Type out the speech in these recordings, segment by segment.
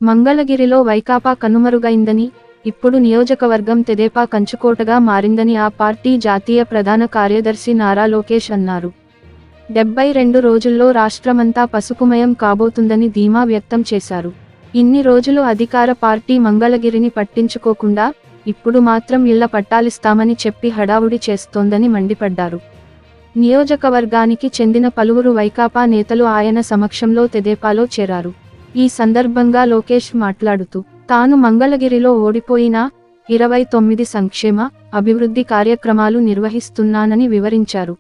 మంగళగిరిలో వైకాపా కనుమరుగైందని, ఇప్పుడు నియోజకవర్గం తెదేపా కంచుకోటగా మారిందని ఆ పార్టీ జాతీయ ప్రధాన కార్యదర్శి నారా లోకేష్ అన్నారు. 72 రోజుల్లో రాష్ట్రమంతా పసుపుమయం కాబోతుందని ధీమా వ్యక్తం చేశారు. ఇన్ని రోజులు అధికార పార్టీ మంగళగిరిని పట్టించుకోకుండా, ఇప్పుడు మాత్రం ఇళ్ల పట్టాలిస్తామని చెప్పి హడావుడి చేస్తోందని మండిపడ్డారు. నియోజకవర్గానికి చెందిన పలువురు వైకాపా నేతలు ఆయన సమక్షంలో తెదేపాలో చేరారు. ఈ సందర్భంగా లోకేష్ మాట్లాడుతూ, తాను మంగళగిరిలో ఓడిపోయినా 29 సంక్షేమ, అభివృద్ధి కార్యక్రమాలు నిర్వహిస్తున్నానని వివరించారు.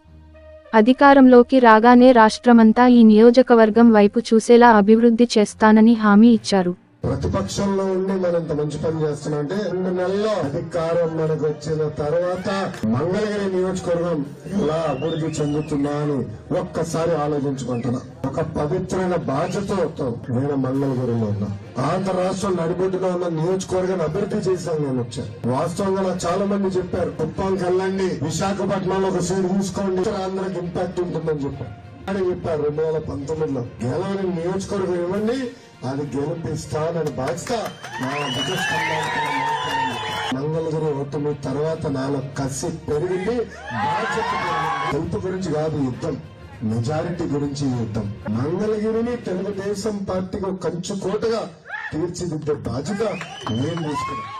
అధికారంలోకి రాగానే రాష్ట్రమంతా ఈ నియోజకవర్గం వైపు చూసేలా అభివృద్ధి చేస్తానని హామీ ఇచ్చారు. ప్రతిపక్షంలో ఉండి మనంత మంచి పని చేస్తున్నాం అంటే 2 నెలల్లో అధికారం మనకు వచ్చిన తర్వాత మంగళగిరి నియోజకవర్గం ఎలా అభివృద్ధి చెందుతుందా అని ఒక్కసారి ఆలోచించుకుంటున్నా. ఒక పవిత్రమైన బాధ్యతతో నేను మంగళగిరిలో ఉన్నా. ఆంధ్ర రాష్ట్రం నడిబొడ్డులో ఉన్న నియోజకవర్గాన్ని అభివృద్ధి చేశాను. నేను వచ్చాను. వాస్తవంగా నాకు చాలా మంది చెప్పారు, కుప్పంకి వెళ్ళండి, విశాఖపట్నంలో ఒక సీట్ తీసుకోండి, ఆంధ్రాకి ఇంపాక్ట్ ఉంటుందని చెప్పారు. అని చెప్పారు 2019లో. గెలవని నియోజకవర్గం ఇవ్వండి, అది గెలిపిస్తానని బాధ్యత మంగళగిరి ఓటమి తర్వాత నాలో కసి పెరిగింది. బాధ్యత గెలుపు గురించి కాదు యుద్ధం, మెజారిటీ గురించి యుద్ధం. మంగళగిరిని తెలుగుదేశం పార్టీకి కంచుకోటగా తీర్చిదిద్దే బాధ్యత నేను తీసుకున్నాను.